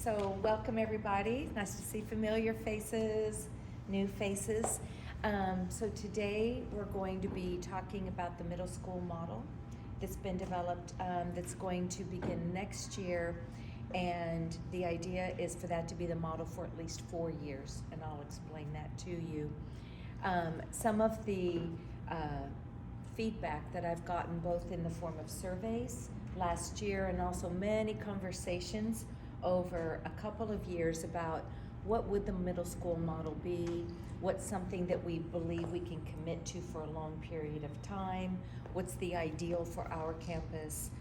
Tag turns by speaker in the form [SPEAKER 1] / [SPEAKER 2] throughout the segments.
[SPEAKER 1] So welcome everybody. Nice to see familiar faces, new faces. So today we're going to be talking about the middle school model that's been developed, that's going to begin next year. And the idea is for that to be the model for at least 4 years, and I'll explain that to you. Some of the feedback that I've gotten both in the form of surveys last year and also many conversations over a couple of years about what would the middle school model be, what's something that we believe we can commit to for a long period of time, what's the ideal for our campus,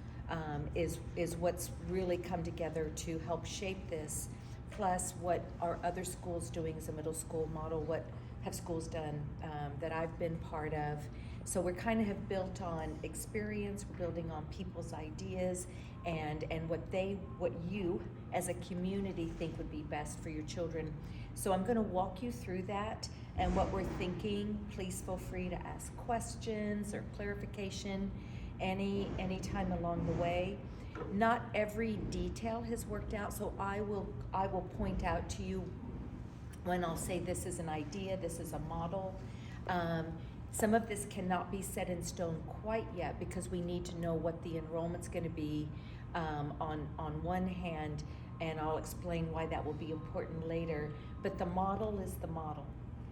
[SPEAKER 1] is what's really come together to help shape this, plus what are other schools doing as a middle school model, what have schools done that I've been part of. So we're kind of have built on experience, we're building on people's ideas and what you as a community think would be best for your children. So I'm gonna walk you through that and what we're thinking. Please feel free to ask questions or clarification any time along the way. Not every detail has worked out, so I will point out to you when I'll say this is an idea, this is a model. Some of this cannot be set in stone quite yet because we need to know what the enrollment's going to be on one hand, and I'll explain why that will be important later. But the model is the model,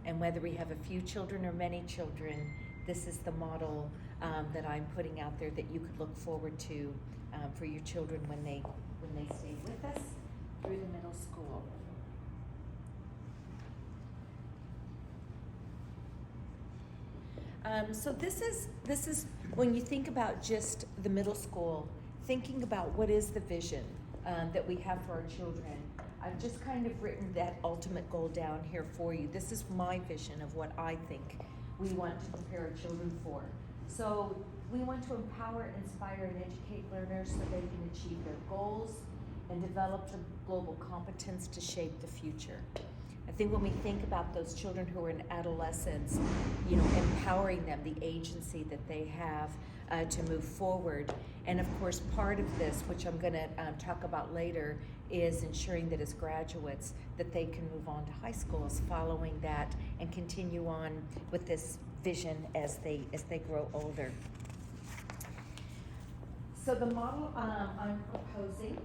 [SPEAKER 1] and whether we have a few children or many children, this is the model that I'm putting out there that you could look forward to for your children when they stay with us through the middle school. So this is when you think about just the middle school, thinking about what is the vision that we have for our children. I've just kind of written that ultimate goal down here for you. This is my vision of what I think we want to prepare our children for. So we want to empower, inspire, and educate learners so they can achieve their goals and develop the global competence to shape the future. I think when we think about those children who are in adolescence, empowering them, the agency that they have to move forward. And of course, part of this, which I'm gonna talk about later, is ensuring that as graduates, that they can move on to high schools following that and continue on with this vision as they grow older. So the model I'm proposing,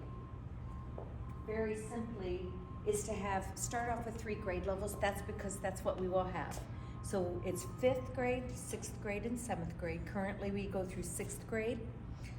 [SPEAKER 1] very simply, is to start off with 3 grade levels. That's because that's what we will have. So it's 5th grade, 6th grade, and 7th grade. Currently we go through 6th grade,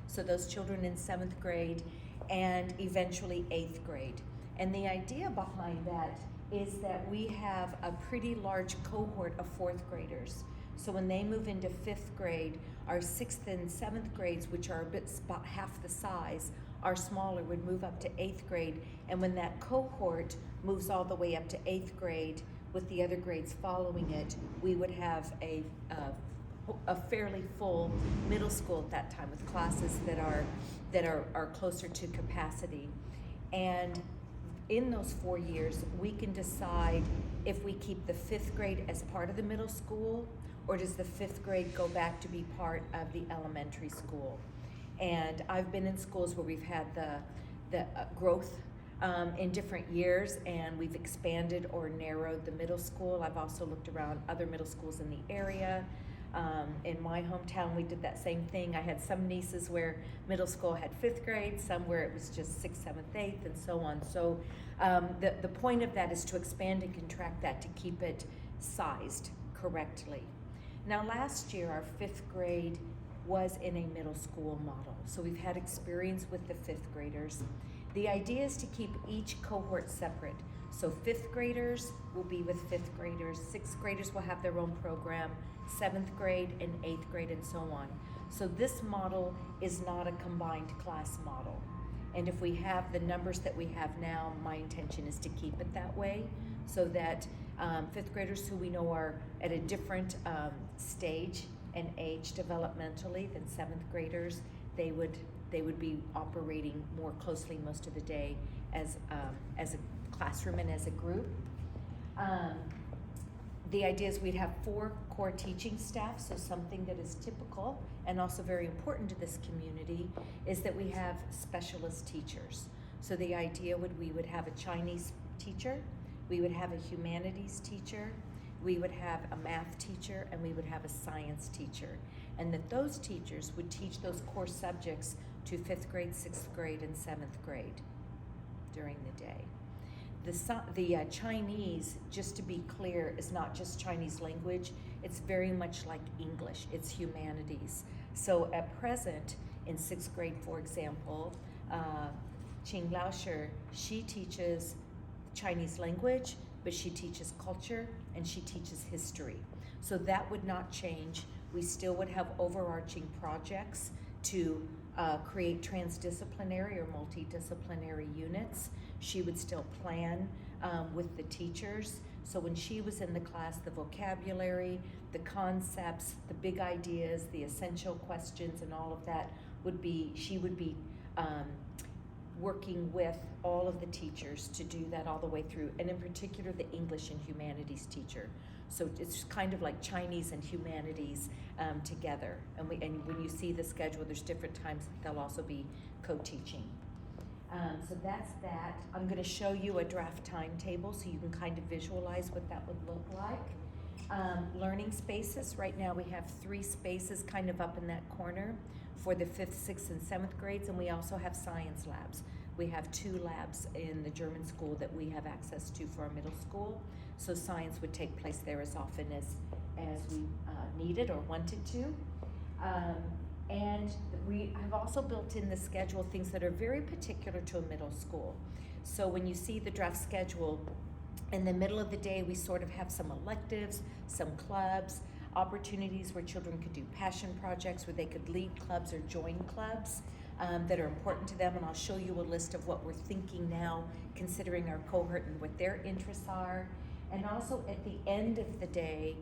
[SPEAKER 1] so those children in 7th grade, and eventually 8th grade. And the idea behind that is that we have a pretty large cohort of 4th graders. So when they move into 5th grade, our 6th and 7th grades, which are about half the size, are smaller, would move up to 8th grade. And when that cohort moves all the way up to 8th grade with the other grades following it, we would have a fairly full middle school at that time with classes that are closer to capacity. And in those 4 years, we can decide if we keep the 5th grade as part of the middle school, or does the 5th grade go back to be part of the elementary school. And I've been in schools where we've had the growth in different years, and we've expanded or narrowed the middle school. I've also looked around other middle schools in the area. In my hometown, we did that same thing. I had some nieces where middle school had 5th grade, some where it was just 6th, 7th, 8th, and so on. So the point of that is to expand and contract that to keep it sized correctly. Now last year, our 5th grade was in a middle school model. So we've had experience with the 5th graders. The idea is to keep each cohort separate. So 5th graders will be with 5th graders, 6th graders will have their own program, 7th grade and 8th grade, and so on. So this model is not a combined class model. And if we have the numbers that we have now, my intention is to keep it that way, so that 5th graders who we know are at a different stage and age developmentally than 7th graders, they would be operating more closely most of the day as a classroom and as a group. The idea is we'd have 4 core teaching staff, so something that is typical and also very important to this community is that we have specialist teachers. So the idea we would have a Chinese teacher, we would have a humanities teacher, we would have a math teacher, and we would have a science teacher. And that those teachers would teach those core subjects to 5th grade, 6th grade, and 7th grade during the day. The Chinese, just to be clear, is not just Chinese language. It's very much like English. It's humanities. So at present, in 6th grade, for example, Qing Laoshi, she teaches Chinese language, but she teaches culture and she teaches history. So that would not change. We still would have overarching projects to create transdisciplinary or multidisciplinary units. She would still plan with the teachers. So when she was in the class, the vocabulary, the concepts, the big ideas, the essential questions, and all of that she would be working with all of the teachers to do that all the way through, and in particular the English and humanities teacher. So it's kind of like Chinese and humanities together. And when you see the schedule, there's different times that they'll also be co-teaching. So that's that. I'm going to show you a draft timetable so you can kind of visualize what that would look like. Learning spaces, right now we have 3 spaces kind of up in that corner for the 5th, 6th, and 7th grades, and we also have science labs. We have 2 labs in the German school that we have access to for our middle school, so science would take place there as often as we needed or wanted to. And we have also built in the schedule things that are very particular to a middle school. So when you see the draft schedule, in the middle of the day, we sort of have some electives, some clubs, opportunities where children could do passion projects, where they could lead clubs or join clubs that are important to them. And I'll show you a list of what we're thinking now, considering our cohort and what their interests are. And also at the end of the day,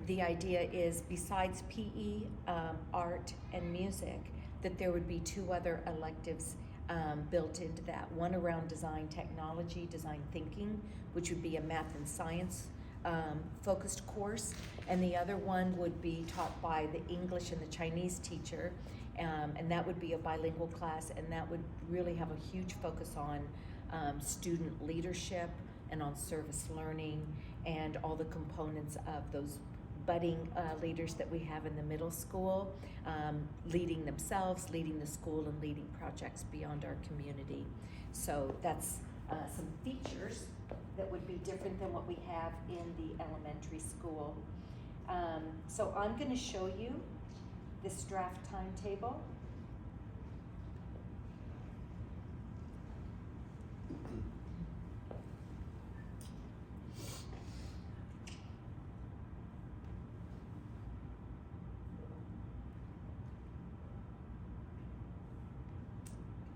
[SPEAKER 1] the idea is besides PE, art, and music, that there would be 2 other electives built into that. One around design technology, design thinking, which would be a math and science focused course, and the other one would be taught by the English and the Chinese teacher, and that would be a bilingual class, and that would really have a huge focus on student leadership and on service learning and all the components of those budding leaders that we have in the middle school, leading themselves, leading the school, and leading projects beyond our community. So that's some features that would be different than what we have in the elementary school. So I'm going to show you this draft timetable.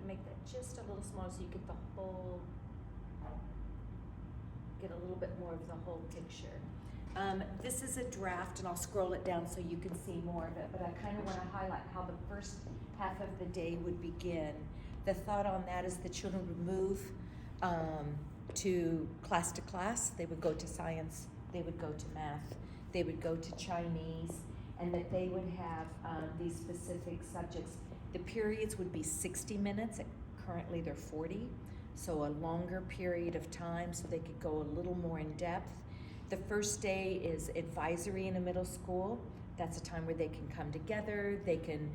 [SPEAKER 1] Make that just a little smaller so you get a little bit more of the whole picture. This is a draft, and I'll scroll it down so you can see more of it, but I kind of want to highlight how the first half of the day would begin. The thought on that is the children would move to class. They would go to science, they would go to math, they would go to Chinese, and that they would have these specific subjects. The periods would be 60 minutes, currently they're 40, so a longer period of time so they could go a little more in depth. The first day is advisory in a middle school. That's a time where they can come together, they can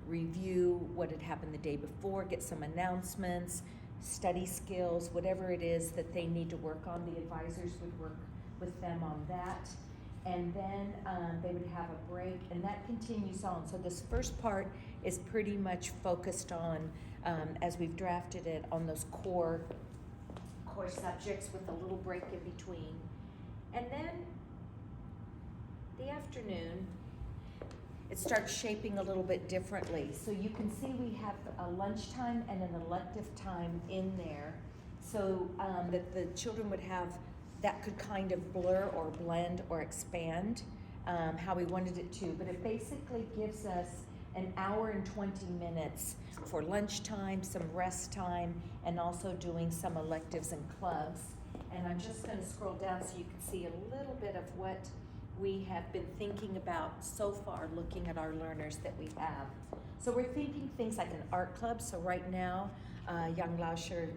[SPEAKER 1] review what had happened the day before, get some announcements, study skills, whatever it is that they need to work on. The advisors would work with them on that. And then they would have a break, and that continues on. So this first part is pretty much focused on, as we've drafted it, on those core subjects with a little break in between. And then the afternoon, it starts shaping a little bit differently. So you can see we have a lunchtime and an elective time in there, so that the children would have, that could kind of blur or blend or expand how we wanted it to. But it basically gives us an hour and 20 minutes for lunchtime, some rest time, and also doing some electives and clubs. And I'm just going to scroll down so you can see a little bit of what we have been thinking about so far, looking at our learners that we have. So we're thinking things like an art club. So right now, Young Lauscher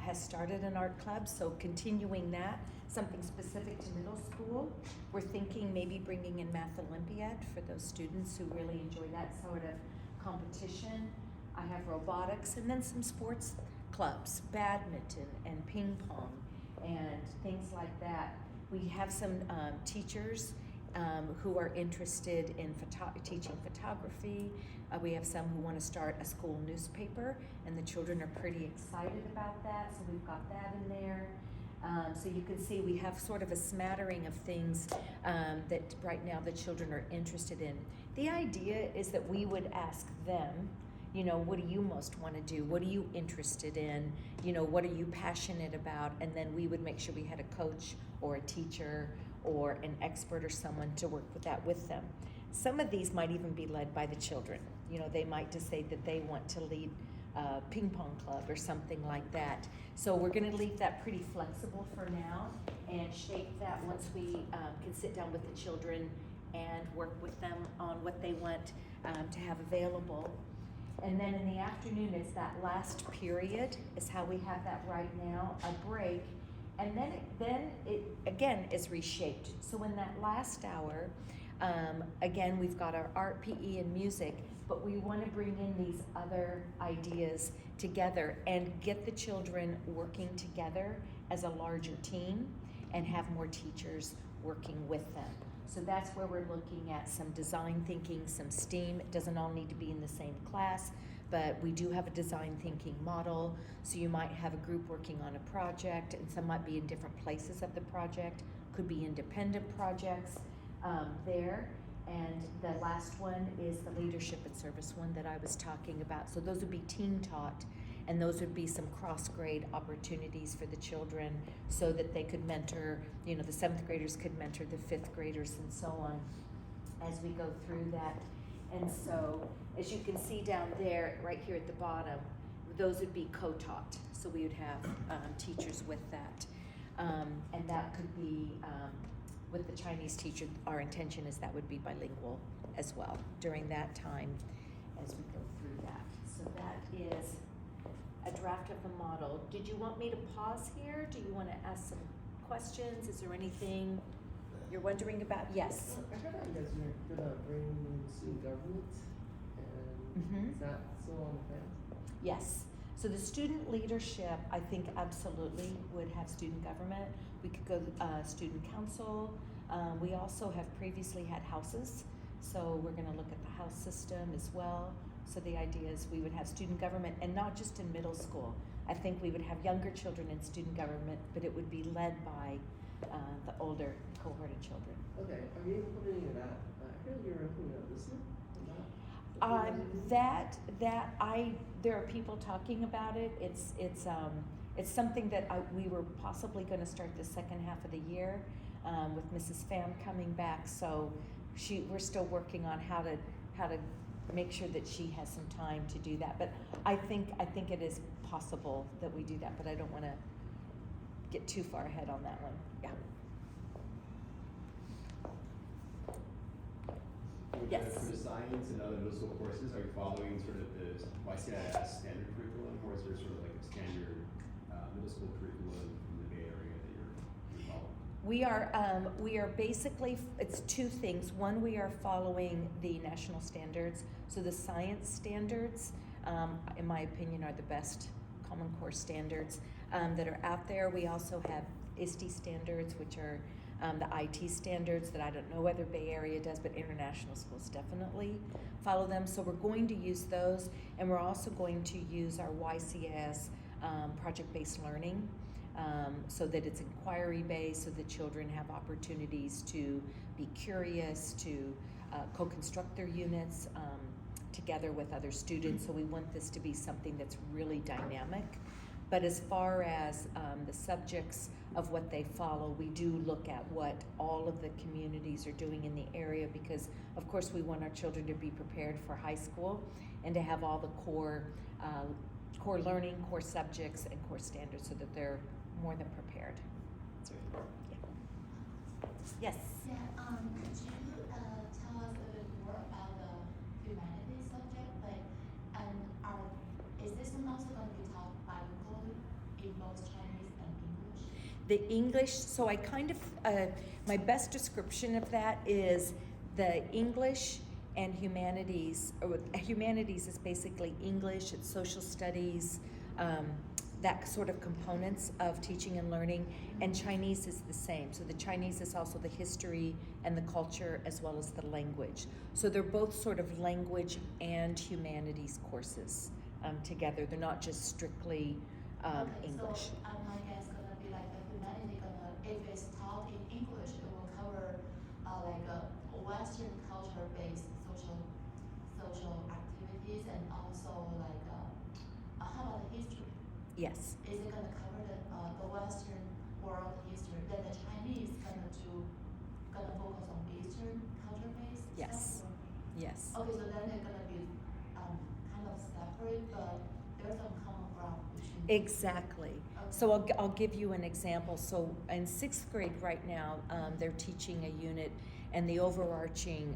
[SPEAKER 1] has started an art club, so continuing that, something specific to middle school. We're thinking maybe bringing in Math Olympiad for those students who really enjoy that sort of competition. I have robotics, and then some sports clubs, badminton and ping pong and things like that. We have some teachers who are interested in teaching photography. We have some who want to start a school newspaper, and the children are pretty excited about that, so we've got that in there. So you can see we have sort of a smattering of things that right now the children are interested in. The idea is that we would ask them, you know, what do you most want to do? What are you interested in? You know, what are you passionate about? And then we would make sure we had a coach or a teacher or an expert or someone to work with that with them. Some of these might even be led by the children. You know, they might decide that they want to lead a ping pong club or something like that. So we're going to leave that pretty flexible for now and shape that once we can sit down with the children and work with them on what they want to have available. And then in the afternoon, it's that last period is how we have that right now, a break. And then it again is reshaped. So in that last hour, again, we've got our art, PE, and music, but we want to bring in these other ideas together and get the children working together as a larger team and have more teachers working with them. So that's where we're looking at some design thinking, some STEAM. It doesn't all need to be in the same class, but we do have a design thinking model. So you might have a group working on a project, and some might be in different places of the project, could be independent projects there. And the last one is the leadership and service one that I was talking about. So those would be team taught, and those would be some cross-grade opportunities for the children so that they could mentor, you know, the 7th graders could mentor the 5th graders and so on as we go through that. And so, as you can see down there, right here at the bottom, those would be co-taught. So we would have teachers with that. And that could be, with the Chinese teacher, our intention is that would be bilingual as well during that time as we go through that. So that is a draft of the model. Did you want me to pause here? Do you want to ask some questions? Is there anything you're wondering about? Yes.
[SPEAKER 2] I heard that you guys are gonna bring in student government, and is that still on the plan?
[SPEAKER 1] Yes. So the student leadership, I think absolutely would have student government. We could go student council. We also have previously had houses, so we're going to look at the house system as well. So the idea is we would have student government, and not just in middle school. I think we would have younger children in student government, but it would be led by the older cohort of children.
[SPEAKER 2] Okay, are you implementing that? I heard you're implementing it this year.
[SPEAKER 1] There are people talking about it. It's something that we were possibly going to start the second half of the year with Mrs. Pham coming back. So we're still working on how to make sure that she has some time to do that. But I think it is possible that we do that. But I don't want to get too far ahead on that one. Yeah. Yes.
[SPEAKER 3] For the science and other middle school courses, are you following sort of the YCIS standard curriculum, or is there sort of like a standard middle school curriculum in the Bay Area that you're following?
[SPEAKER 1] We are basically, it's two things. One, we are following the national standards. So the science standards, in my opinion, are the best Common Core standards that are out there. We also have YCIS standards, which are the IT standards that I don't know whether Bay Area does, but international schools definitely follow them. So we're going to use those, and we're also going to use our YCIS project-based learning so that it's inquiry-based, so the children have opportunities to be curious, to co-construct their units together with other students. So we want this to be something that's really dynamic. But as far as the subjects of what they follow, we do look at what all of the communities are doing in the area, because of course we want our children to be prepared for high school and to have all the core learning, core subjects, and core standards so that they're more than prepared. So, yeah. Yes?
[SPEAKER 4] Yeah, could you tell us a bit more about the humanities subject? Like, and is this one also going to be taught in both Chinese and English?
[SPEAKER 1] The English, so I kind of, my best description of that is the English and humanities, or humanities is basically English, it's social studies, that sort of components of teaching and learning, and Chinese is the same. So the Chinese is also the history and the culture as well as the language. So they're both sort of language and humanities courses together. They're not just strictly English.
[SPEAKER 4] So my guess gonna be like the humanity if it's taught in English, it will cover like a Western culture-based social activities and also like how about the history?
[SPEAKER 1] Yes.
[SPEAKER 4] Is it gonna cover the Western world history? Then the Chinese gonna focus on Eastern culture-based
[SPEAKER 1] Yes.
[SPEAKER 4] stuff?
[SPEAKER 1] Yes.
[SPEAKER 4] Okay, so then they're gonna be kind of separate, but there's some common ground between.
[SPEAKER 1] Exactly.
[SPEAKER 4] Okay.
[SPEAKER 1] So I'll give you an example. So in 6th grade right now, they're teaching a unit, and the overarching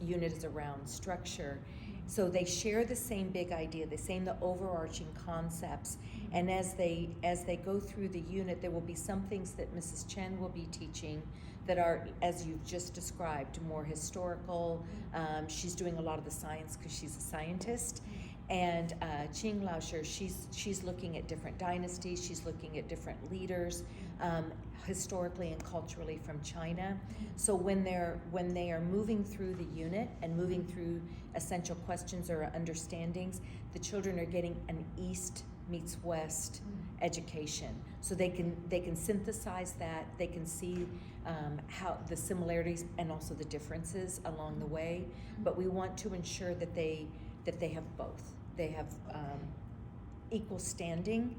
[SPEAKER 1] unit is around structure. So they share the same big idea, the overarching concepts, and as they go through the unit, there will be some things that Mrs. Chen will be teaching that are, as you've just described, more historical. She's doing a lot of the science because she's a scientist. And Qing Laoshi, she's looking at different dynasties, she's looking at different leaders, historically and culturally from China. So when they are moving through the unit and moving through essential questions or understandings, the children are getting an East meets West education. So they can synthesize that, they can see how the similarities and also the differences along the way. But we want to ensure that they have both. They have equal standing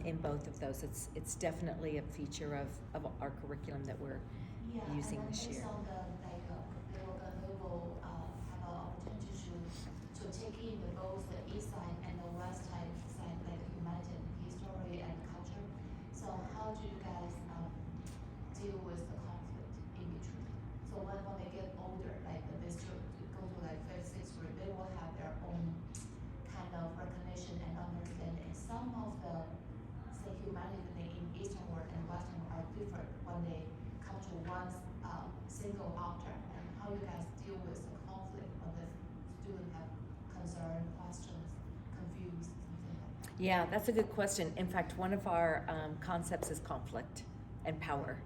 [SPEAKER 1] in both of those. It's definitely a feature of our curriculum that we're using this year.
[SPEAKER 4] And then based on they will have an opportunity to take in both the east side and the west side, like humanity and history and culture. So how do you guys deal with the conflict in between? So when they get older, like this children go to like 5th, 6th grade, they will have their own kind of recognition and understanding. Some of the say humanity in Eastern world and Western world are different when they come to one single object. And how you guys deal with the conflict when the students have concern, questions, confused, something like that?
[SPEAKER 1] Yeah, that's a good question. In fact, one of our concepts is conflict and power.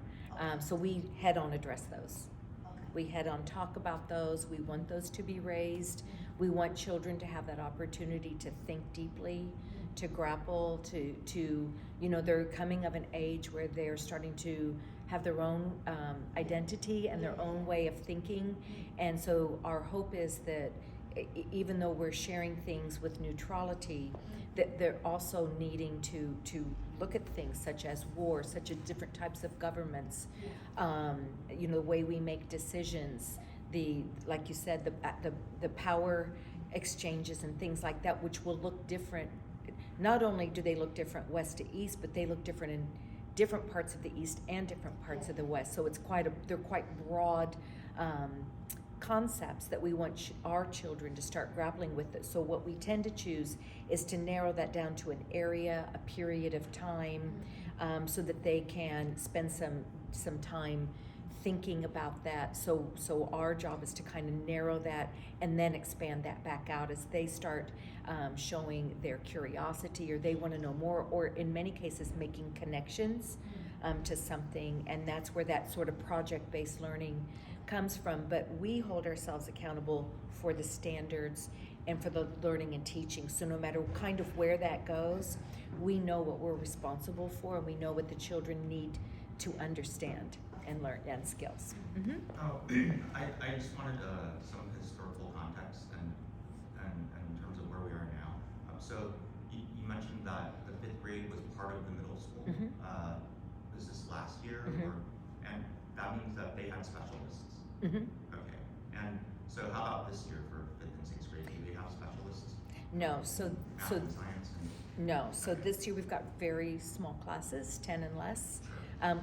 [SPEAKER 1] So we head on address those.
[SPEAKER 4] Okay.
[SPEAKER 1] We head on talk about those. We want those to be raised. We want children to have that opportunity to think deeply, to grapple, to they're coming of an age where they're starting to have their own identity and their own way of thinking. And so our hope is that even though we're sharing things with neutrality, that they're also needing to look at things such as war, such as different types of governments, the way we make decisions, like you said, the power exchanges and things like that, which will look different. Not only do they look different west to east, but they look different in different parts of the east and different parts of the west. So they're quite broad concepts that we want our children to start grappling with it. So what we tend to choose is to narrow that down to an area, a period of time, so that they can spend some time thinking about that. So our job is to kind of narrow that and then expand that back out as they start showing their curiosity, or they want to know more, or in many cases making connections to something. And that's where that sort of project-based learning comes from. But we hold ourselves accountable for the standards and for the learning and teaching. So no matter kind of where that goes, we know what we're responsible for, and we know what the children need to understand and learn and skills.
[SPEAKER 5] I just wanted some historical context and in terms of where we are now. So you mentioned that the 5th grade was part of the middle school. Was this last year, and that means that they had specialists? Okay. And so how about this year for 5th and 6th grade? Do they have specialists?
[SPEAKER 1] No. So
[SPEAKER 5] Math and science and
[SPEAKER 1] no. So this year we've got very small classes, 10 and less.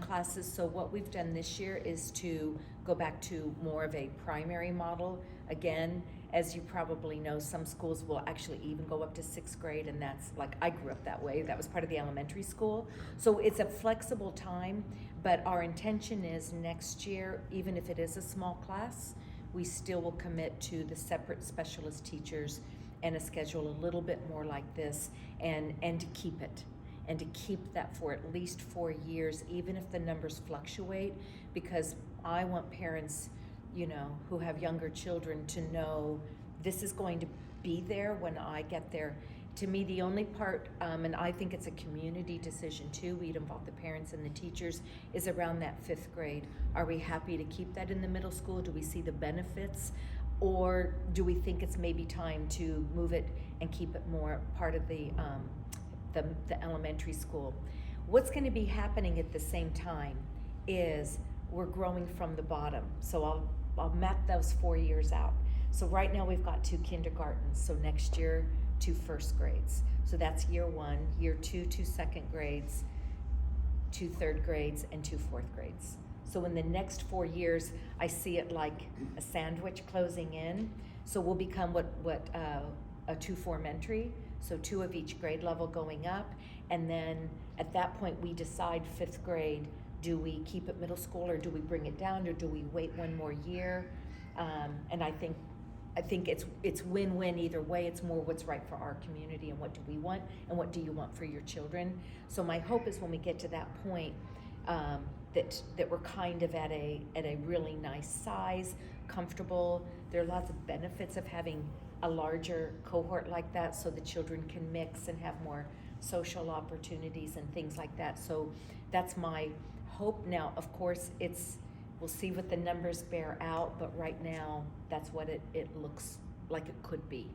[SPEAKER 1] Classes. So what we've done this year is to go back to more of a primary model again, as you probably know, some schools will actually even go up to 6th grade, and that's like, I grew up that way. That was part of the elementary school. So it's a flexible time, but our intention is next year, even if it is a small class, we still will commit to the separate specialist teachers and a schedule a little bit more like this, and to keep it. And to keep that for at least 4 years, even if the numbers fluctuate, because I want parents, you know, who have younger children to know this is going to be there when I get there. To me, the only part, and I think it's a community decision too, we'd involve the parents and the teachers, is around that 5th grade. Are we happy to keep that in the middle school? Do we see the benefits? Or do we think it's maybe time to move it and keep it more part of the elementary school? What's going to be happening at the same time is we're growing from the bottom. So I'll map those 4 years out. So right now we've got 2 kindergartens. So next year, 2 first grades. So that's year 1, year 2, 2 second grades, 2 third grades, and 2 fourth grades. So in the next 4 years, I see it like a sandwich closing in. So we'll become a 2 formentary. So 2 of each grade level going up. And then at that point, we decide 5th grade, do we keep it middle school, or do we bring it down, or do we wait 1 more year? And I think it's win-win either way. It's more what's right for our community and what do we want and what do you want for your children. So my hope is when we get to that point, that we're kind of at a really nice size, comfortable. There are lots of benefits of having a larger cohort like that, so the children can mix and have more social opportunities and things like that. So that's my hope. Now, of course, we'll see what the numbers bear out, but right now, that's what it looks like it could be.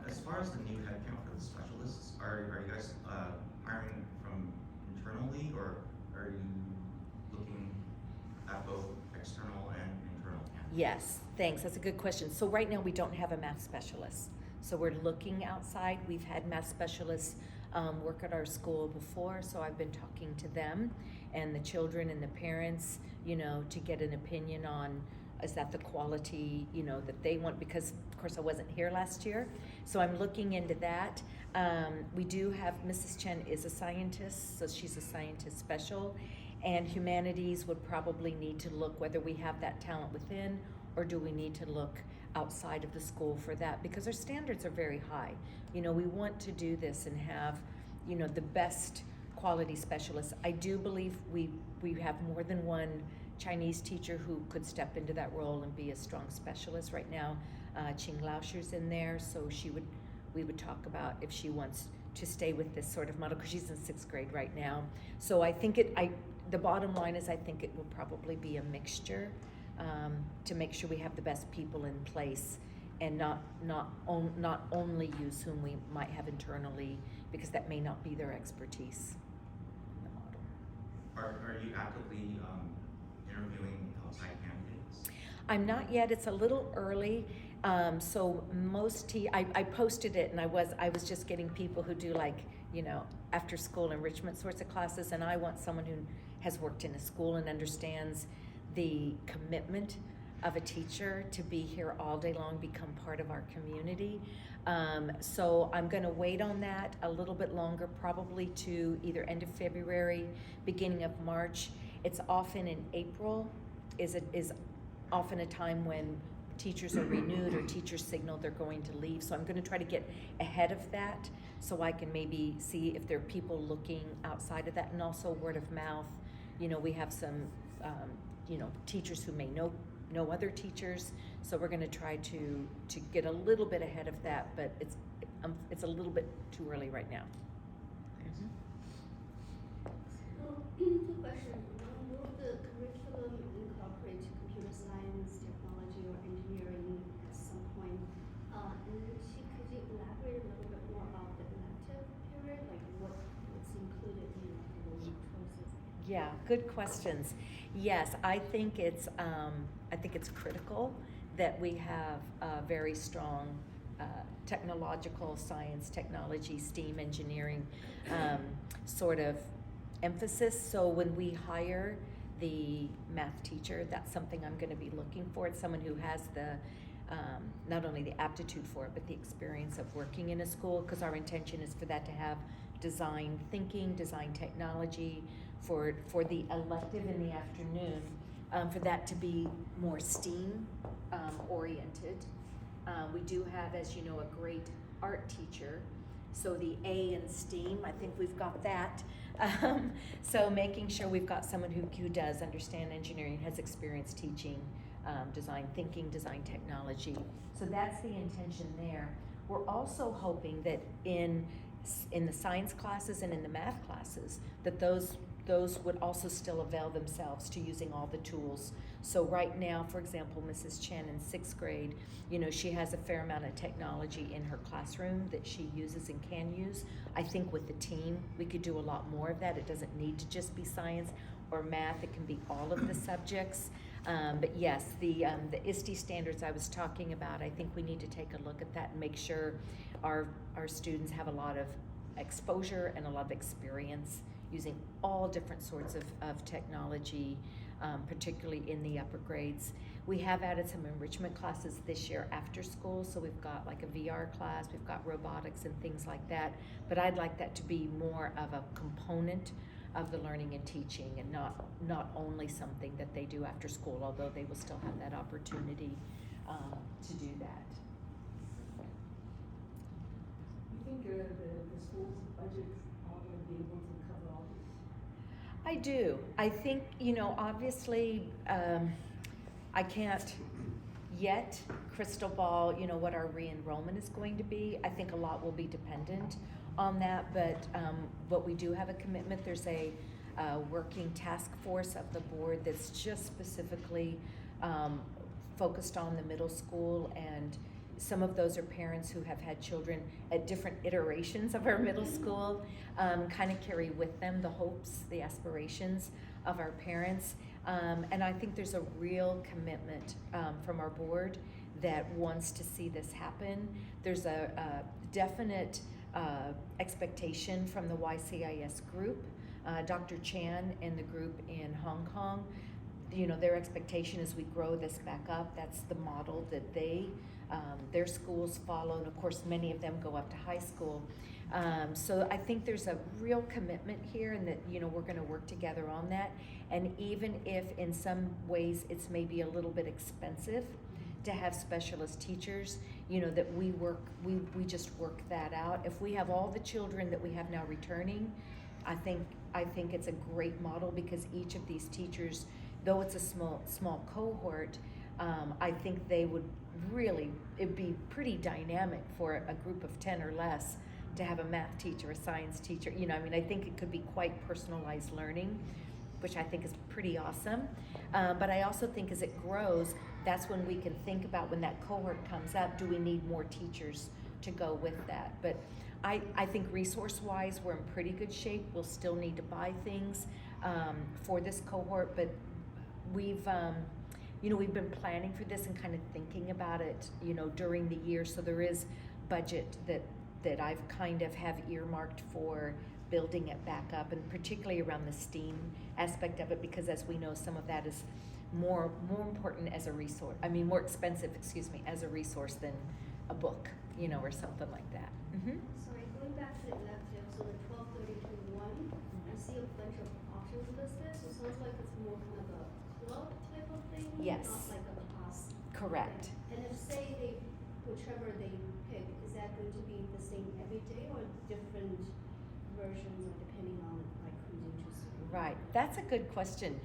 [SPEAKER 5] As far as the new headcount for the specialists, are you guys hiring from internally, or are you looking at both external and internal?
[SPEAKER 1] Yes, thanks. That's a good question. So right now we don't have a math specialist. So we're looking outside. We've had math specialists work at our school before, so I've been talking to them and the children and the parents, you know, to get an opinion on, is that the quality, you know, that they want, because of course I wasn't here last year. So I'm looking into that. We do have, Mrs. Chen is a scientist, so she's a scientist special. And humanities would probably need to look whether we have that talent within, or do we need to look outside of the school for that, because our standards are very high. You know, we want to do this and have, you know, the best quality specialists. I do believe we have more than one Chinese teacher who could step into that role and be a strong specialist. Right now, Qing Laosher's in there, so we would talk about if she wants to stay with this sort of model, because she's in 6th grade right now. So I think the bottom line is I think it will probably be a mixture, to make sure we have the best people in place and not only use whom we might have internally, because that may not be their expertise in the model.
[SPEAKER 5] Are you actively interviewing outside candidates?
[SPEAKER 1] I'm not yet. It's a little early. So I posted it, and I was just getting people who do, like, you know, after school enrichment sorts of classes, and I want someone who has worked in a school and understands the commitment of a teacher to be here all day long, become part of our community. So I'm going to wait on that a little bit longer, probably to either end of February, beginning of March. It's often in April is often a time when teachers are renewed or teachers signal they're going to leave. So I'm going to try to get ahead of that so I can maybe see if there are people looking outside of that, and also word of mouth. You know, we have some you know, teachers who may know other teachers, so we're going to try to get a little bit ahead of that, but it's a little bit too early right now.
[SPEAKER 6] Two questions. Will the curriculum incorporate computer science, technology, or engineering at some point? And then could you elaborate a little bit more about the elective period, like what's included in the courses?
[SPEAKER 1] Yeah, good questions. Yes, I think it's critical that we have a very strong technological science, technology, STEAM, engineering sort of emphasis. So when we hire the math teacher, that's something I'm going to be looking for. It's someone who has the not only the aptitude for it, but the experience of working in a school, because our intention is for that to have design thinking, design technology, for the elective in the afternoon, for that to be more STEAM oriented. We do have, as you know, a great art teacher, so the A in STEAM, I think we've got that. So making sure we've got someone who does understand engineering, has experience teaching design thinking, design technology. So that's the intention there. We're also hoping that in the science classes and in the math classes, that those would also still avail themselves to using all the tools. So right now, for example, Mrs. Chen in 6th grade, you know, she has a fair amount of technology in her classroom that she uses and can use. I think with the team, we could do a lot more of that. It doesn't need to just be science or math, it can be all of the subjects. But yes, the ISTE standards I was talking about, I think we need to take a look at that and make sure our students have a lot of exposure and a lot of experience using all different sorts of technology, particularly in the upper grades. We have added some enrichment classes this year after school, so we've got like a VR class, we've got robotics and things like that, but I'd like that to be more of a component of the learning and teaching, and not only something that they do after school, although they will still have that opportunity to do that.
[SPEAKER 7] You think the school's budgets are going to be able to cover all this?
[SPEAKER 1] I do. I think, you know, obviously, I can't yet crystal ball, you know, what our re-enrollment is going to be. I think a lot will be dependent on that, but we do have a commitment. There's a working task force of the board that's just specifically focused on the middle school, and some of those are parents who have had children at different iterations of our middle school, kind of carry with them the hopes, the aspirations of our parents. And I think there's a real commitment from our board that wants to see this happen. There's a definite expectation from the YCIS group. Dr. Chan and the group in Hong Kong, you know, their expectation is we grow this back up. That's the model that their schools follow, and of course many of them go up to high school. So I think there's a real commitment here, and that, you know, we're going to work together on that. And even if in some ways it's maybe a little bit expensive to have specialist teachers, you know, that we just work that out. If we have all the children that we have now returning, I think it's a great model, because each of these teachers, though it's a small cohort, I think they would really, it'd be pretty dynamic for a group of 10 or less to have a math teacher, a science teacher. You know, I mean, I think it could be quite personalized learning, which I think is pretty awesome. But I also think as it grows, that's when we can think about, when that cohort comes up, do we need more teachers to go with that? But I think resource-wise, we're in pretty good shape. We'll still need to buy things for this cohort, but we've been planning for this and kind of thinking about it, you know, during the year. So there is budget that I've kind of have earmarked for building it back up, and particularly around the STEAM aspect of it, because as we know, some of that is more important as a resource. I mean, more expensive, as a resource than a book, you know, or something like that. Mm-hmm.
[SPEAKER 6] Sorry, going back to the elective, so the 12:30 to 1, I see a bunch of options listed, so it sounds like it's more kind of a club type of thing,
[SPEAKER 1] Yes.
[SPEAKER 6] not like a class.
[SPEAKER 1] Correct.
[SPEAKER 6] Okay. And if say whichever they pick, is that going to be the same every day, or different versions, or depending on like who's interested?
[SPEAKER 1] Right, that's a good question.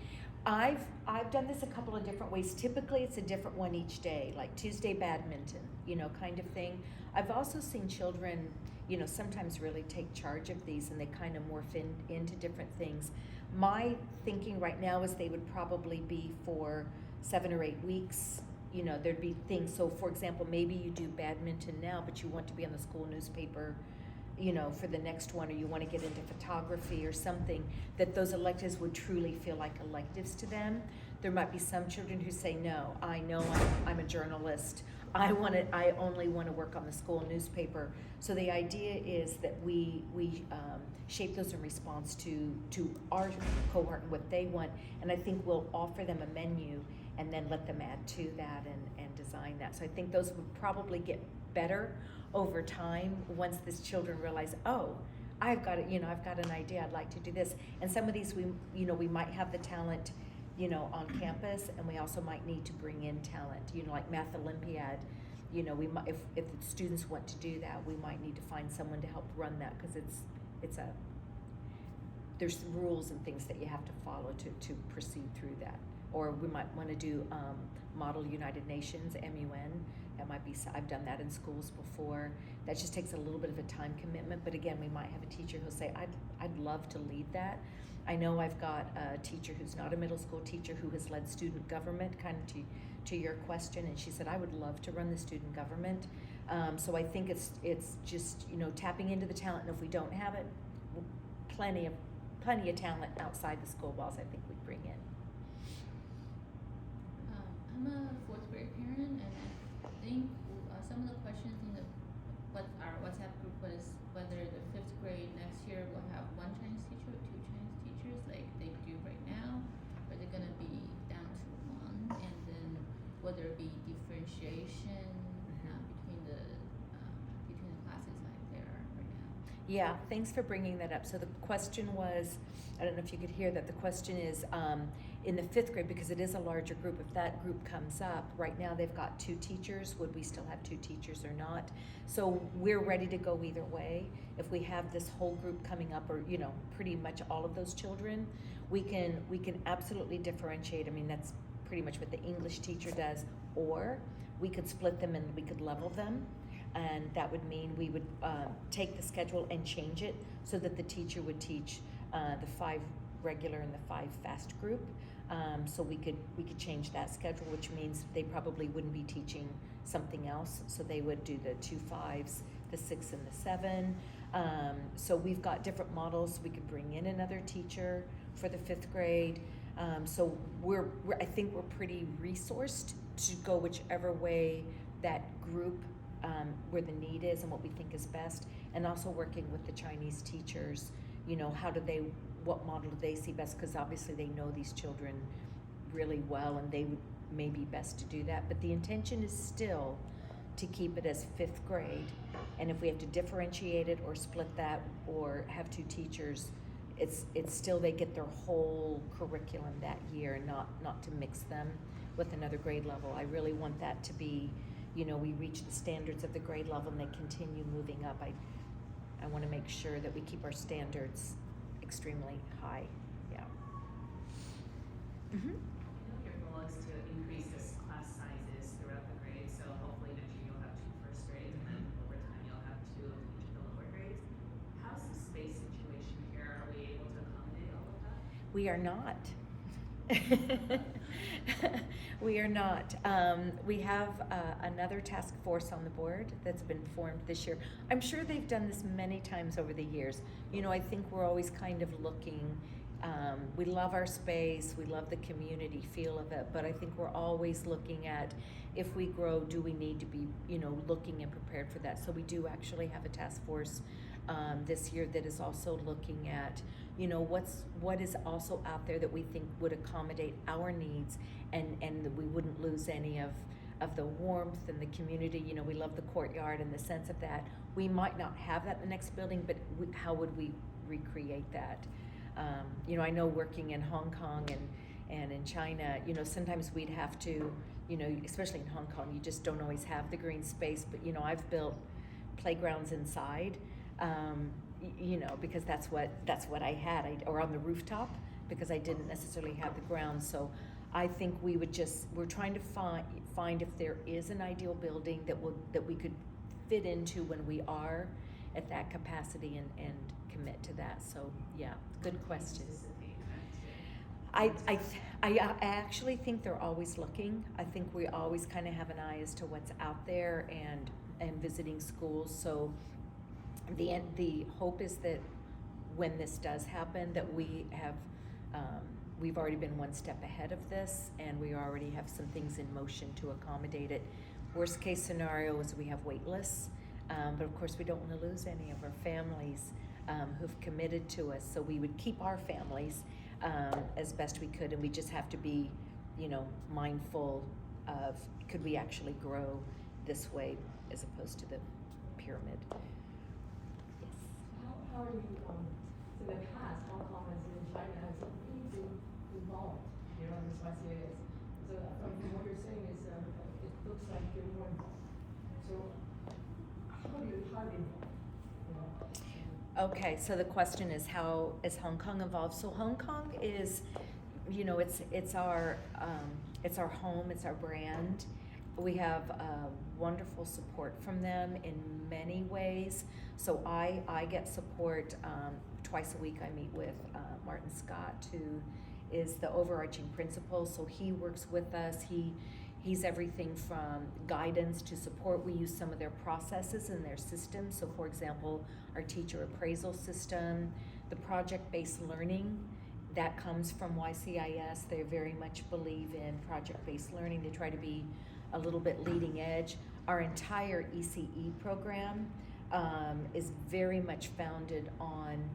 [SPEAKER 1] I've done this a couple of different ways. Typically it's a different one each day, like Tuesday badminton, you know, kind of thing. I've also seen children, you know, sometimes really take charge of these, and they kind of morph into different things. My thinking right now is they would probably be for 7 or 8 weeks. You know, there'd be things, so for example, maybe you do badminton now, but you want to be on the school newspaper, you know, for the next one, or you want to get into photography or something, that those electives would truly feel like electives to them. There might be some children who say, no, I know I'm a journalist. I only want to work on the school newspaper. So the idea is that we shape those in response to our cohort and what they want. And I think we'll offer them a menu, and then let them add to that and design that. So I think those would probably get better over time once these children realize, oh, I've got it, I've got an idea, I'd like to do this. And some of these we might have the talent, on campus, and we also might need to bring in talent, like Math Olympiad. We might, if the students want to do that, we might need to find someone to help run that, because there's rules and things that you have to follow to proceed through that. Or we might want to do Model United Nations, MUN. That might be, I've done that in schools before. That just takes a little bit of a time commitment, but again, we might have a teacher who'll say, I'd love to lead that. I know I've got a teacher who's not a middle school teacher who has led student government, kind of to your question, and she said, I would love to run the student government. So I think it's just, tapping into the talent, and if we don't have it, plenty of talent outside the school walls I think we'd bring in.
[SPEAKER 8] I'm a fourth grade parent, and I think some of the questions in our WhatsApp group was whether the fifth grade next year will have one Chinese teacher or two Chinese teachers like they do right now, or they're gonna be down to one, and then will there be differentiation between the classes like there are right now?
[SPEAKER 1] Yeah, thanks for bringing that up. So the question was, I don't know if you could hear that, the question is, in the fifth grade, because it is a larger group, if that group comes up, right now they've got 2 teachers, would we still have 2 teachers or not? So we're ready to go either way. If we have this whole group coming up, or pretty much all of those children, we can absolutely differentiate. I mean, that's pretty much what the English teacher does, or we could split them and we could level them. And that would mean we would take the schedule and change it so that the teacher would teach the 5 regular and the 5 fast group. So we could change that schedule, which means they probably wouldn't be teaching something else. So they would do the 2 5s, the 6 and the 7. So we've got different models. We could bring in another teacher for the 5th grade. So I think we're pretty resourced to go whichever way that group, where the need is and what we think is best, and also working with the Chinese teachers, what model do they see best, because obviously they know these children really well and they would may be best to do that. But the intention is still to keep it as 5th grade, and if we have to differentiate it or split that or have 2 teachers, it's still they get their whole curriculum that year, not to mix them with another grade level. I really want that to be, we reach the standards of the grade level and they continue moving up. I want to make sure that we keep our standards extremely high. Yeah. Mm-hmm.
[SPEAKER 9] I know your goal is to increase this class sizes throughout the grades, so hopefully next year you'll have 2 first grades, and then over time you'll have 2 of each of the lower grades. How's the space situation here? Are we able to accommodate all of that?
[SPEAKER 1] We are not. We are not. We have another task force on the board that's been formed this year. I'm sure they've done this many times over the years. I think we're always kind of looking. We love our space, we love the community feel of it, but I think we're always looking at, if we grow, do we need to be, looking and prepared for that? So we do actually have a task force this year that is also looking at, what is also out there that we think would accommodate our needs, and that we wouldn't lose any of the warmth and the community. We love the courtyard and the sense of that. We might not have that in the next building, but how would we recreate that? I know working in Hong Kong and in China, sometimes we'd have to, especially in Hong Kong, you just don't always have the green space, but I've built playgrounds inside, because that's what I had, or on the rooftop, because I didn't necessarily have the ground. So I think we're trying to find if there is an ideal building that we could fit into when we are at that capacity and commit to that. So yeah, good question. I actually think they're always looking. I think we always kind of have an eye as to what's out there and visiting schools. So the hope is that when this does happen, that we have we've already been one step ahead of this, and we already have some things in motion to accommodate it. Worst case scenario is we have wait lists, but of course we don't want to lose any of our families who've committed to us. So we would keep our families as best we could, and we just have to be, mindful of, could we actually grow this way as opposed to the pyramid? Yes.
[SPEAKER 7] How are you, in the past, Hong Kong and China has really been involved, in this YCIS. So from what you're saying is, it looks like you're more involved. So how do you involved?
[SPEAKER 1] Okay, so the question is, how is Hong Kong involved? So Hong Kong is, it's our home, it's our brand. We have wonderful support from them in many ways. So I get support twice a week. I meet with Martin Scott, who is the overarching principal. So he works with us. He's everything from guidance to support. We use some of their processes and their systems. So for example, our teacher appraisal system, the project-based learning, that comes from YCIS. They very much believe in project-based learning. They try to be a little bit leading edge. Our entire ECE program is very much founded on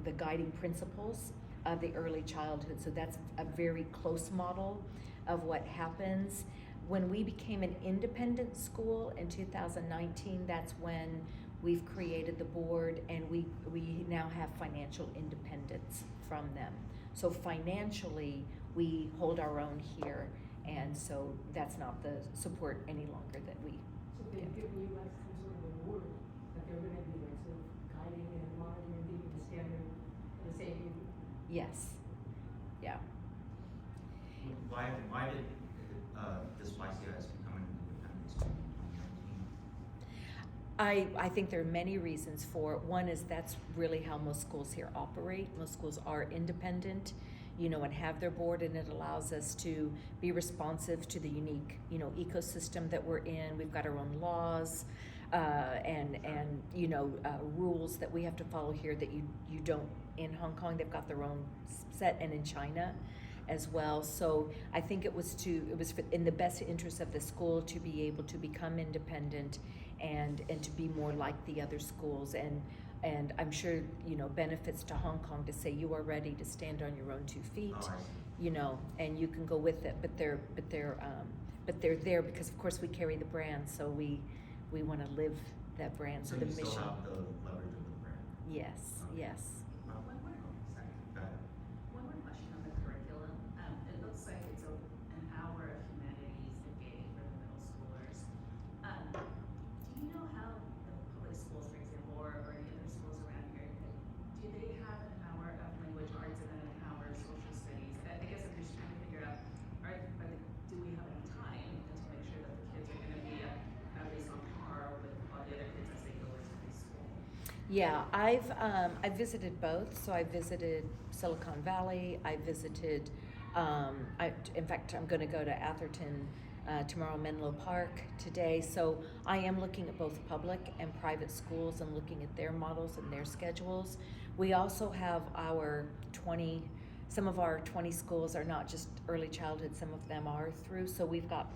[SPEAKER 1] the guiding principles of the early childhood. So that's a very close model of what happens. When we became an independent school in 2019, that's when we've created the board, and we now have financial independence from them. So financially, we hold our own here, and so that's not the support any longer that we
[SPEAKER 7] So they've given you like some sort of award that they're going to be like sort of guiding and monitoring, giving the standard for the same.
[SPEAKER 1] Yes. Yeah.
[SPEAKER 5] Why did this YCIS become an independent school in 2019?
[SPEAKER 1] I think there are many reasons for it. One is that's really how most schools here operate. Most schools are independent, and have their board, and it allows us to be responsive to the unique, ecosystem that we're in. We've got our own laws, and rules that we have to follow here that you don't in Hong Kong. They've got their own set, and in China as well. So I think it was in the best interest of the school to be able to become independent and to be more like the other schools, and I'm sure benefits to Hong Kong to say you are ready to stand on your own 2 feet,
[SPEAKER 5] Oh, I see.
[SPEAKER 1] and you can go with it. But they're there because of course we carry the brand, so we want to live that brand. So the
[SPEAKER 5] you
[SPEAKER 1] mission.
[SPEAKER 5] still have the leverage of the brand.
[SPEAKER 1] Yes.
[SPEAKER 5] Okay.
[SPEAKER 1] Yes.
[SPEAKER 5] Well,
[SPEAKER 9] One more,
[SPEAKER 5] sorry, go ahead.
[SPEAKER 9] one more question on the curriculum. It looks like it's an hour of humanities a day for the middle schoolers. Do you know how the public schools, for example, or any other schools around here, do they have an hour of language arts and then an hour of social studies? I guess I'm just trying to figure out, do we have enough time to make sure that the kids are going to be at least on par with all the other kids as they go into high school?
[SPEAKER 1] Yeah, I've visited both. So I visited Silicon Valley. I visited. In fact, I'm going to go to Atherton tomorrow, Menlo Park today. So I am looking at both public and private schools and looking at their models and their schedules. We also have some of our 20 schools are not just early childhood. Some of them are through. So we've got,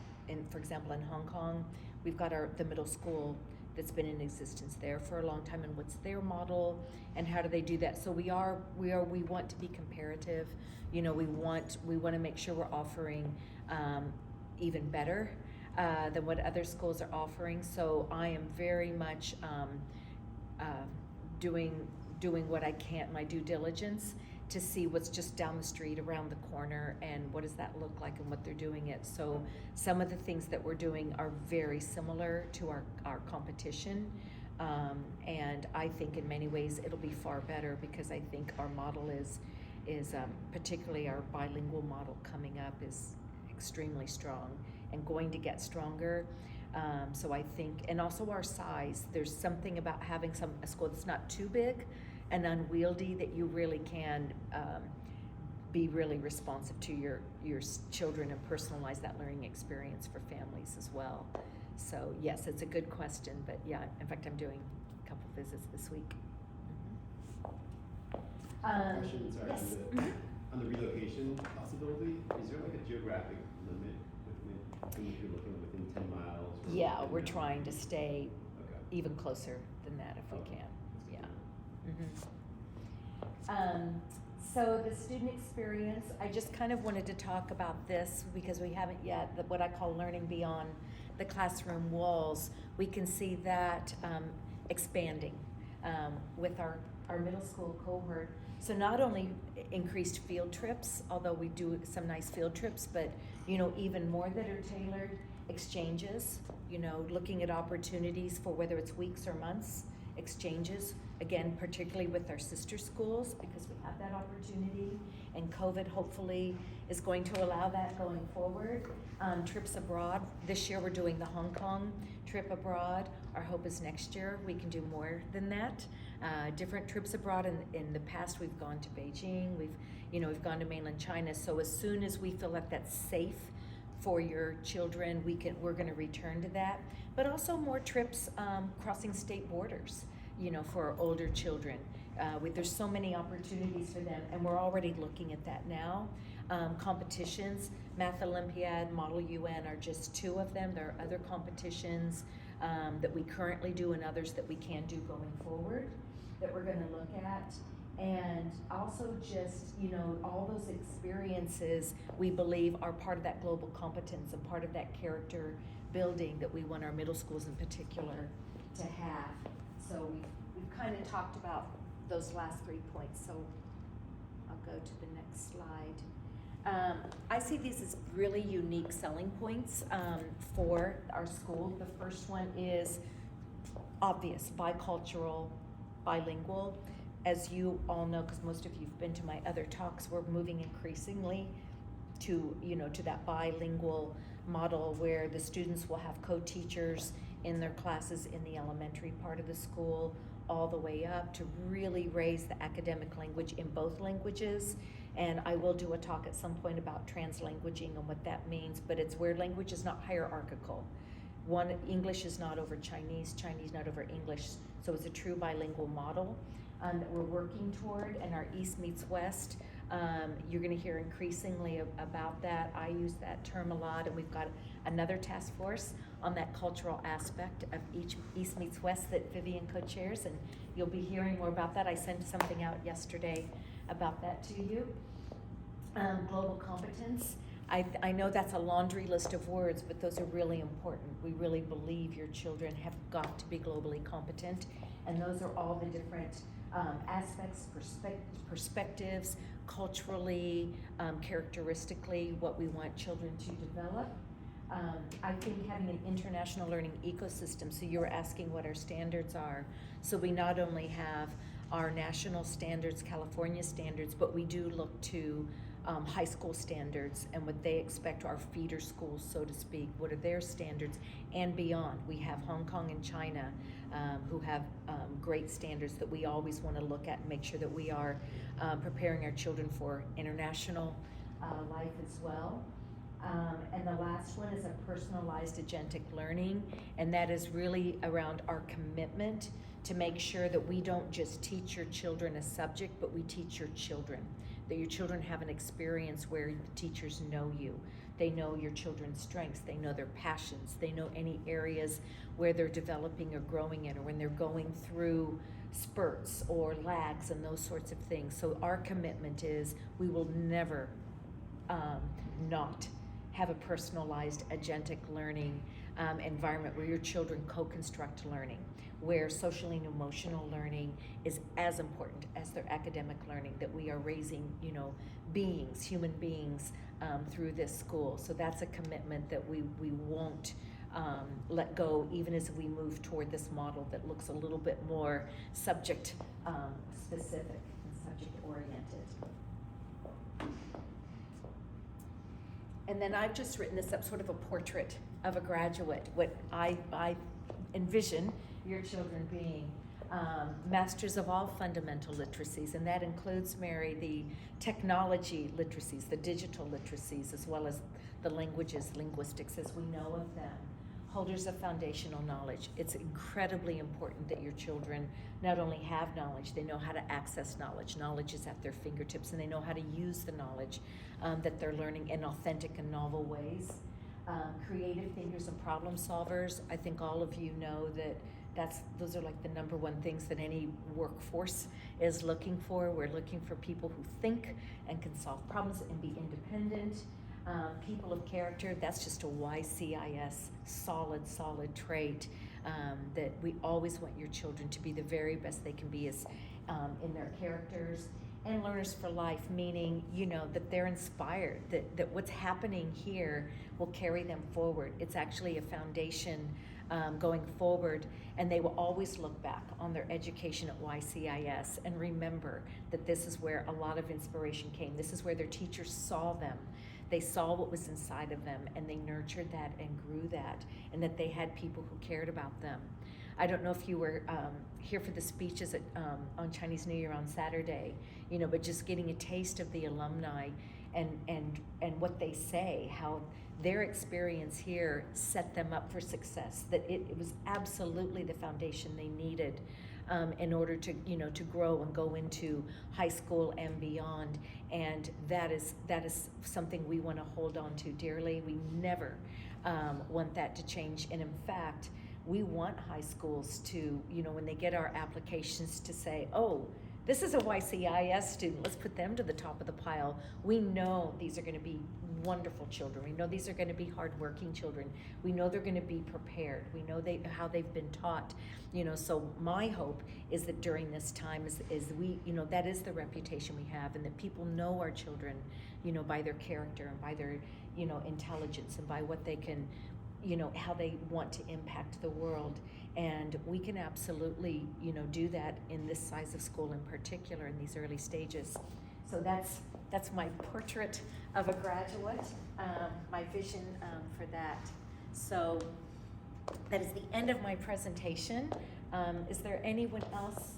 [SPEAKER 1] for example, in Hong Kong, we've got the middle school that's been in existence there for a long time, and what's their model and how do they do that. So we want to be comparative. We want to make sure we're offering even better than what other schools are offering. So I am very much doing what I can, my due diligence, to see what's just down the street, around the corner, and what does that look like and what they're doing it. So some of the things that we're doing are very similar to our competition, and I think in many ways it'll be far better because I think our model is particularly our bilingual model coming up is extremely strong and going to get stronger. So I think, and also our size, there's something about having a school that's not too big and unwieldy that you really can be really responsive to your children and personalize that learning experience for families as well. So yes, it's a good question, but yeah, in fact, I'm doing a couple visits this week.
[SPEAKER 3] Question, sorry,
[SPEAKER 1] Yes.
[SPEAKER 3] on the relocation possibility, is there like a geographic limit if you're looking within 10 miles? Or
[SPEAKER 1] Yeah,
[SPEAKER 3] within
[SPEAKER 1] we're
[SPEAKER 3] that?
[SPEAKER 1] trying to stay
[SPEAKER 3] Okay.
[SPEAKER 1] even closer than that if we
[SPEAKER 3] Okay.
[SPEAKER 1] can.
[SPEAKER 3] That's good
[SPEAKER 1] Yeah.
[SPEAKER 3] to know.
[SPEAKER 1] So the student experience, I just kind of wanted to talk about this because we haven't yet, what I call learning beyond the classroom walls. We can see that expanding with our middle school cohort. So not only increased field trips, although we do some nice field trips, but even more that are tailored, exchanges, looking at opportunities for whether it's weeks or months, exchanges, again, particularly with our sister schools, because we have that opportunity, and COVID hopefully is going to allow that going forward. Trips abroad, this year we're doing the Hong Kong trip abroad. Our hope is next year we can do more than that. Different trips abroad. In the past we've gone to Beijing, we've gone to mainland China. So as soon as we feel like that's safe for your children, we're going to return to that. But also more trips crossing state borders, for older children. There's so many opportunities for them, and we're already looking at that now. Competitions, Math Olympiad, Model UN are just two of them. There are other competitions that we currently do and others that we can do going forward that we're going to look at. And also just, all those experiences we believe are part of that global competence and part of that character building that we want our middle schools in particular to have. So we've kind of talked about those last 3 points, so I'll go to the next slide. I see these as really unique selling points for our school. The first one is obvious, bicultural, bilingual. As you all know, because most of you've been to my other talks, we're moving increasingly to that bilingual model where the students will have co-teachers in their classes in the elementary part of the school all the way up to really raise the academic language in both languages. And I will do a talk at some point about translanguaging and what that means, but it's where language is not hierarchical. English is not over Chinese, Chinese not over English, so it's a true bilingual model that we're working toward, and our East meets West. You're going to hear increasingly about that. I use that term a lot, and we've got another task force on that cultural aspect of each East meets West that Vivian co-chairs, and you'll be hearing more about that. I sent something out yesterday about that to you. Global competence. I know that's a laundry list of words, but those are really important. We really believe your children have got to be globally competent, and those are all the different aspects, perspectives, culturally, characteristically, what we want children to develop. I think having an international learning ecosystem, so you were asking what our standards are. So we not only have our national standards, California standards, but we do look to high school standards and what they expect, our feeder schools, so to speak, what are their standards and beyond. We have Hong Kong and China who have great standards that we always want to look at and make sure that we are preparing our children for international life as well. And the last one is a personalized agentic learning, and that is really around our commitment to make sure that we don't just teach your children a subject, but we teach your children. That your children have an experience where the teachers know you. They know your children's strengths, they know their passions, they know any areas where they're developing or growing in, or when they're going through spurts or lags and those sorts of things. So our commitment is we will never not have a personalized agentic learning environment where your children co-construct learning, where social and emotional learning is as important as their academic learning, that we are raising, beings, human beings through this school. So that's a commitment that we won't let go, even as we move toward this model that looks a little bit more subject specific and subject oriented. And then I've just written this up, sort of a portrait of a graduate, what I envision your children being. Masters of all fundamental literacies, and that includes, Mary, the technology literacies, the digital literacies, as well as the languages, linguistics as we know of them. Holders of foundational knowledge. It's incredibly important that your children not only have knowledge, they know how to access knowledge. Knowledge is at their fingertips, and they know how to use the knowledge that they're learning in authentic and novel ways. Creative thinkers and problem solvers. I think all of you know that those are like the number one things that any workforce is looking for. We're looking for people who think and can solve problems and be independent. People of character, that's just a YCIS solid trait, that we always want your children to be the very best they can be as in their characters. And learners for life, meaning, you know, that they're inspired, that what's happening here will carry them forward. It's actually a foundation going forward, and they will always look back on their education at YCIS and remember that this is where a lot of inspiration came. This is where their teachers saw them. They saw what was inside of them, and they nurtured that and grew that, and that they had people who cared about them. I don't know if you were here for the speeches on Chinese New Year on Saturday, you know, but just getting a taste of the alumni and what they say, how their experience here set them up for success, that it was absolutely the foundation they needed in order to, you know, to grow and go into high school and beyond. And that is something we want to hold on to dearly. We never want that to change. And in fact, we want high schools to, you know, when they get our applications, to say, oh, this is a YCIS student, let's put them to the top of the pile. We know these are going to be wonderful children. We know these are going to be hardworking children. We know they're going to be prepared. We know how they've been taught. You know, so my hope is that during this time is we, you know, that is the reputation we have, and that people know our children, you know, by their character and by their, you know, intelligence and by what they can, you know, how they want to impact the world. And we can absolutely, you know, do that in this size of school in particular in these early stages. So that's my portrait of a graduate, my vision for that. So that is the end of my presentation. Is there anyone else?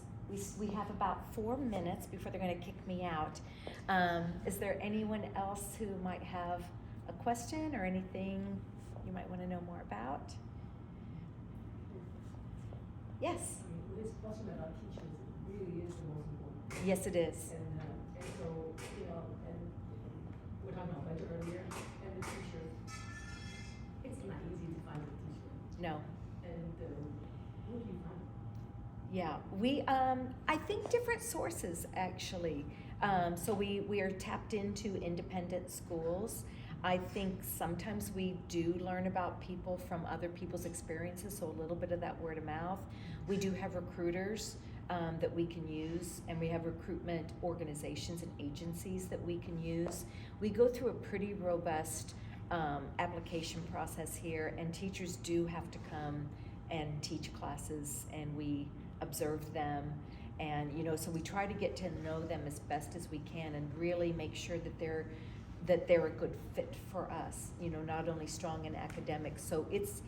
[SPEAKER 1] We have about 4 minutes before they're going to kick me out. Is there anyone else who might have a question or anything you might want to know more about? Yes.
[SPEAKER 7] I mean, this question about teachers really is the most important.
[SPEAKER 1] Yes, it is.
[SPEAKER 7] And so, you know, and we're talking about budget earlier, and the teacher, it's not easy to find a teacher.
[SPEAKER 1] No.
[SPEAKER 7] And who do you find?
[SPEAKER 1] Yeah, I think different sources actually. So we are tapped into independent schools. I think sometimes we do learn about people from other people's experiences, so a little bit of that word of mouth. We do have recruiters that we can use, and we have recruitment organizations and agencies that we can use. We go through a pretty robust application process here, and teachers do have to come and teach classes, and we observe them. And, you know, so we try to get to know them as best as we can and really make sure that they're a good fit for us, you know, not only strong in academics. So it's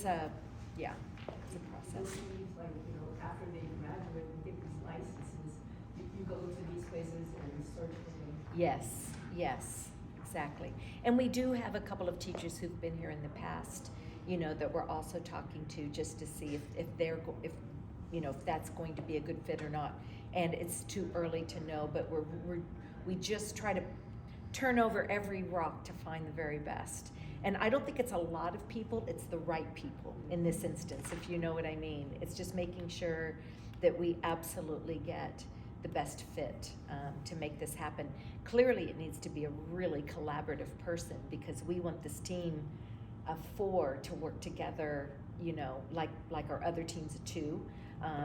[SPEAKER 1] a process.
[SPEAKER 7] Those students, like, you know, after they graduate and get these licenses, you go to these places and search for them.
[SPEAKER 1] Yes, exactly. And we do have a couple of teachers who've been here in the past, you know, that we're also talking to just to see if you know, if that's going to be a good fit or not. And it's too early to know, but we just try to turn over every rock to find the very best. And I don't think it's a lot of people, it's the right people in this instance, if you know what I mean. It's just making sure that we absolutely get the best fit to make this happen. Clearly it needs to be a really collaborative person, because we want this team of 4 to work together, you know, like our other teams of 2.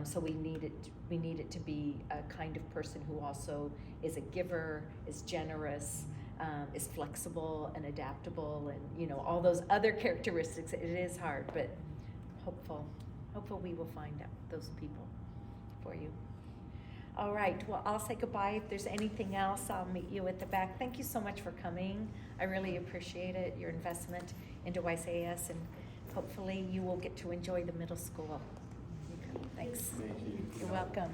[SPEAKER 1] So we need it to be a kind of person who also is a giver, is generous, is flexible and adaptable, and, you know, all those other characteristics. It is hard, but hopeful we will find out those people for you. All right, well, I'll say goodbye. If there's anything else, I'll meet you at the back. Thank you so much for coming. I really appreciate it, your investment into YCIS, and hopefully you will get to enjoy the middle school. Thanks.
[SPEAKER 3] Thank you.
[SPEAKER 1] You're welcome.